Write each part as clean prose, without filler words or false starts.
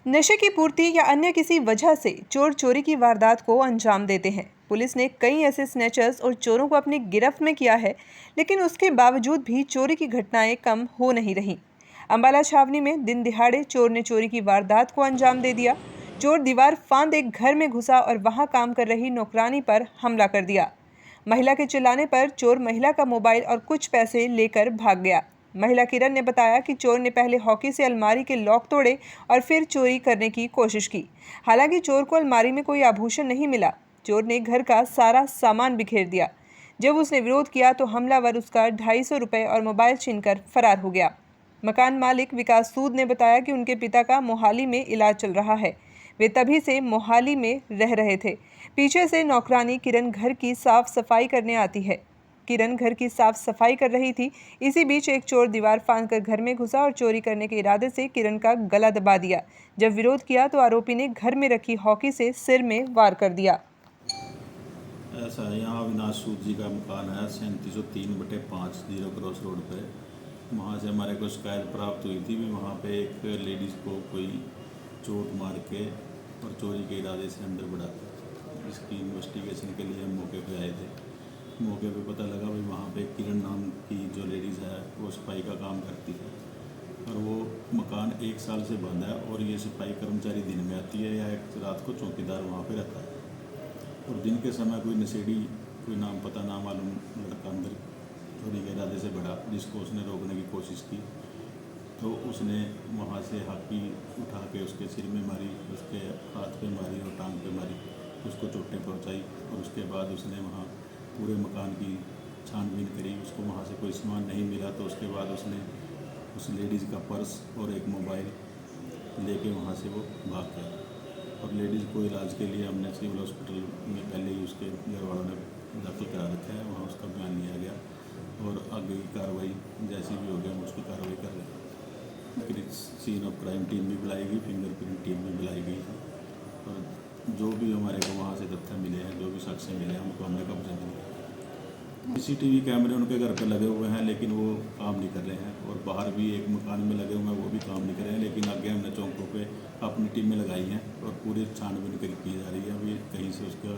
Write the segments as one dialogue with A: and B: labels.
A: नशे की पूर्ति या अन्य किसी वजह से चोर चोरी की वारदात को अंजाम देते हैं। पुलिस ने कई ऐसे स्नैचर्स और चोरों को अपनी गिरफ्त में किया है, लेकिन उसके बावजूद भी चोरी की घटनाएं कम हो नहीं रहीं। अंबाला छावनी में दिन दिहाड़े चोर ने चोरी की वारदात को अंजाम दे दिया। चोर दीवार फांद एक घर में घुसा और वहां काम कर रही नौकरानी पर हमला कर दिया। महिला के चिल्लाने पर चोर महिला का मोबाइल और कुछ पैसे लेकर भाग गया। महिला किरण ने बताया कि चोर ने पहले हॉकी से अलमारी के लॉक तोड़े और फिर चोरी करने की कोशिश की। हालांकि चोर को अलमारी में कोई आभूषण नहीं मिला। चोर ने घर का सारा सामान बिखेर दिया। जब उसने विरोध किया तो हमलावर उसका 250 रुपये और मोबाइल छीनकर फरार हो गया। मकान मालिक विकास सूद ने बताया कि उनके पिता का मोहाली में इलाज चल रहा है। वे तभी से मोहाली में रह रहे थे। पीछे से नौकरानी किरण घर की साफ सफाई करने आती है। किरण घर की साफ सफाई कर रही थी। इसी बीच एक चोर दीवार फांदकर घर में घुसा और चोरी करने के इरादे से किरण का गला दबा दिया। जब विरोध किया तो आरोपी ने घर में रखी हॉकी से सिर में वार कर दिया।
B: ऐसा है, यहाँ अविनाश सूद जी का मकान है 3703/5 जीरो क्रॉस रोड पे। वहाँ से हमारे को शिकायत प्राप्त हुई थी भी वहाँ पे एक लेडीज़ को कोई चोट मार के और चोरी के इरादे से अंदर बढ़ा। इसकी इन्वेस्टिगेशन के लिए हम मौके पे आए थे। मौके पे पता लगा भाई वहाँ पे किरण नाम की जो लेडीज़ है वो सफाई का काम करती है और वो मकान 1 साल से बंद है और ये सफाई कर्मचारी दिन में आती है या एक रात को चौकीदार वहाँ पे रहता है। और दिन के समय कोई नशेड़ी, कोई नाम पता ना मालूम लड़का अंदर चोरी के इरादे से बढ़ा, जिसको उसने रोकने की कोशिश की तो उसने वहाँ से हाथी उठा के उसके सिर में मारी, उसके हाथ पे मारी और टांग पे मारी, उसको चोटें पहुँचाई। और उसके बाद उसने वहाँ पूरे मकान की छानबीन करी, उसको वहाँ से कोई सामान नहीं मिला तो उसके बाद उसने उस लेडीज़ का पर्स और एक मोबाइल लेके वहाँ से वो भाग गया। और लेडीज़ को इलाज के लिए हमने सिविल हॉस्पिटल में पहले ही उसके घर वालों ने दाखिल करा रखा है, वहाँ उसका बयान लिया गया और आगे की कार्रवाई जैसी भी हो गया हम उसकी कार्रवाई कर रहे हैं। सीन ऑफ क्राइम टीम भी बुलाई गई, फिंगरप्रिंट टीम भी बुलाई गई है और जो भी हमारे को वहाँ से तथ्य मिले हैं, जो भी साक्ष्य मिले हैं उनको हमने कब्जे में लिया। CCTV कैमरे उनके घर पे लगे हुए हैं लेकिन वो काम नहीं कर रहे हैं और बाहर भी एक मकान में लगे हुए हैं, वो भी काम नहीं कर रहे हैं। लेकिन आगे हमने चौकों पे अपनी टीमें लगाई हैं और पूरी छानबीन की जा रही है। अभी कहीं से उसका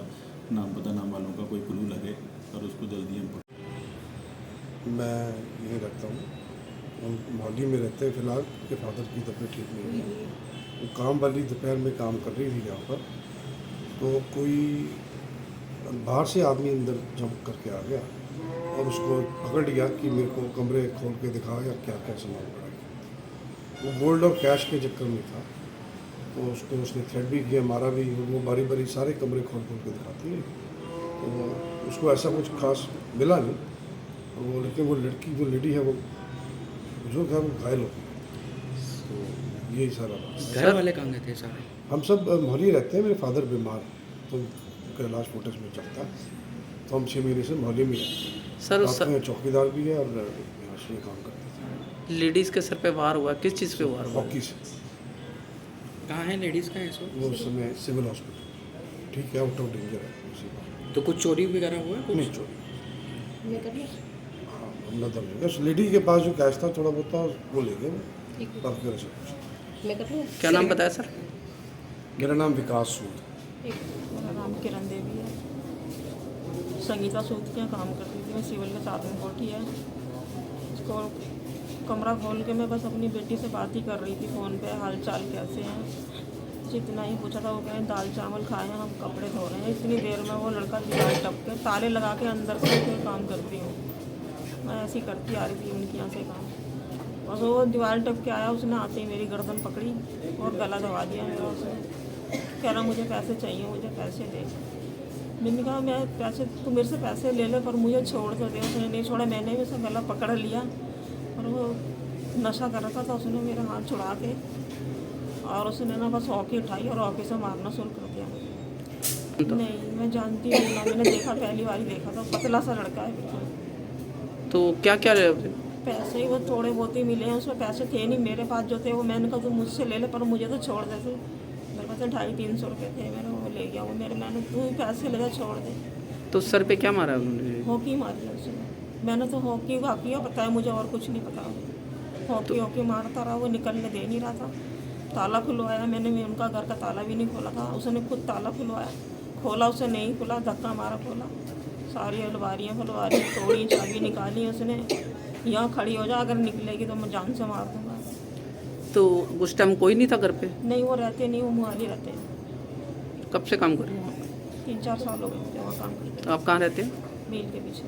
B: नाम पता ना मालूम का कोई क्लू लगे और उसको जल्दी हम
C: मैं यहीं रहता हूँ, हम मोहाली में रहते हैं। फ़िलहाल उनके फादर की तबीयत ठीक नहीं है। वो काम वाली दोपहर में काम कर रही थी यहाँ पर, तो कोई बाहर से आदमी अंदर जंप करके आ गया और उसको पकड़ लिया कि मेरे को कमरे खोल के दिखाओ या क्या क्या सामान पड़ा है। वो गोल्ड और कैश के चक्कर में था तो उसको उसने थ्रेट भी किया, मारा भी। वो बारी बारी सारे कमरे खोल खोल के दिखाती है तो उसको ऐसा कुछ खास मिला नहीं। और वो लेकिन वो लड़की जो लेडी है वो बुजुर्ग है, वो घायल हो गई। तो यही सारा बात।
D: घर वाले कहाँ गए थे सारे?
C: हम सब मोहाली रहते हैं। मेरे फादर बीमार तो उनका इलाज फोटस में चलता है, तो हम 6 महीने से मोहाली में रहते हैं। साथ में चौकीदार भी है और यहाँ से काम करते थे।
D: लेडीज़ के सर पे वार हुआ, किस चीज़ पे वार हुआ?
C: हॉकी से।
D: कहाँ है लेडीज़ का?
C: वो उस समय सिविल हॉस्पिटल, ठीक है, आउट ऑफ डेंजर है उसी।
D: तो कुछ चोरी वगैरह हुआ?
C: नहीं चोरी, हाँ हमला दर्ज हो गया। उस लेडी के पास जो कैश था थोड़ा बहुत था वो ले गए, बाकी वैसे कुछ।
D: क्या नाम बताया सर?
C: मेरा नाम विकास सूद।
E: मेरा नाम किरण देवी है। संगीता सूद के काम करती थी मैं, सिविल के साथ में कोठी है। उसको कमरा खोल के मैं बस अपनी बेटी से बात ही कर रही थी फ़ोन पे, हाल चाल कैसे हैं, जितना ही पूछा था। वो कहें दाल चावल खाए हैं, हम कपड़े धो रहे हैं। इतनी देर में वो लड़का दीवार टप के ताले लगा के अंदर से फिर काम करती हूँ मैं, ऐसी करती आ रही थी उनके यहाँ से काम। बस वो दीवार टप के आया, उसने आते ही मेरी गर्दन पकड़ी और गला दबा दिया मेरा। उसने कह रहा मुझे पैसे चाहिए, मुझे पैसे दे। मैंने कहा मैं पैसे, तू मेरे से पैसे ले ले पर मुझे छोड़ तो दे। उसने नहीं छोड़ा, मैंने भी उसका गला पकड़ लिया और वो नशा कर रखा था। उसने मेरा हाथ छुड़ा के और उसने ना बस हॉकी उठाई और हॉकी से मारना शुरू कर दिया। नहीं मैं जानती नहीं ना, मैंने देखा, पहली बार ही देखा था। पतला सा लड़का है बिल्कुल।
D: तो क्या क्या
E: पैसे ही वो थोड़े बहुत ही मिले हैं, उसमें पैसे थे नहीं मेरे पास जो थे वो। मैंने कहा तू मुझसे ले ले पर मुझे तो छोड़ दे। तू मेरे पास 250-300 रुपये थे मेरे, वो ले गया वो मेरे। मैंने तू पैसे ले जा, छोड़ दे।
D: तो सर पे क्या मारा उन्होंने?
E: हॉकी मारी है उसने। मैंने तो हॉकी का बताया, मुझे और कुछ नहीं पता। हॉकी मारता रहा, वो निकलने दे नहीं रहा था। ताला खुलवाया मैंने, मैं उनका घर का ताला भी नहीं खोला था, उसने खुद ताला खुलवाया, खोला उसे नहीं खुला, धक्का मारा खोला, सारी अलमारियाँ फलवारियाँ तोड़ी, चाबी निकाली उसने, यहाँ खड़ी हो जा, अगर निकलेगी तो मैं जान से मार दूँगा।
D: तो उस टाइम कोई नहीं था घर पे?
E: नहीं वो रहते नहीं, वो मुहाली रहते हैं,
D: कब से काम कर रहे हो?
E: 3-4 साल हो गए मुझे वहाँ काम करते
D: तो आप कहाँ रहते हैं?
E: मिल के पीछे।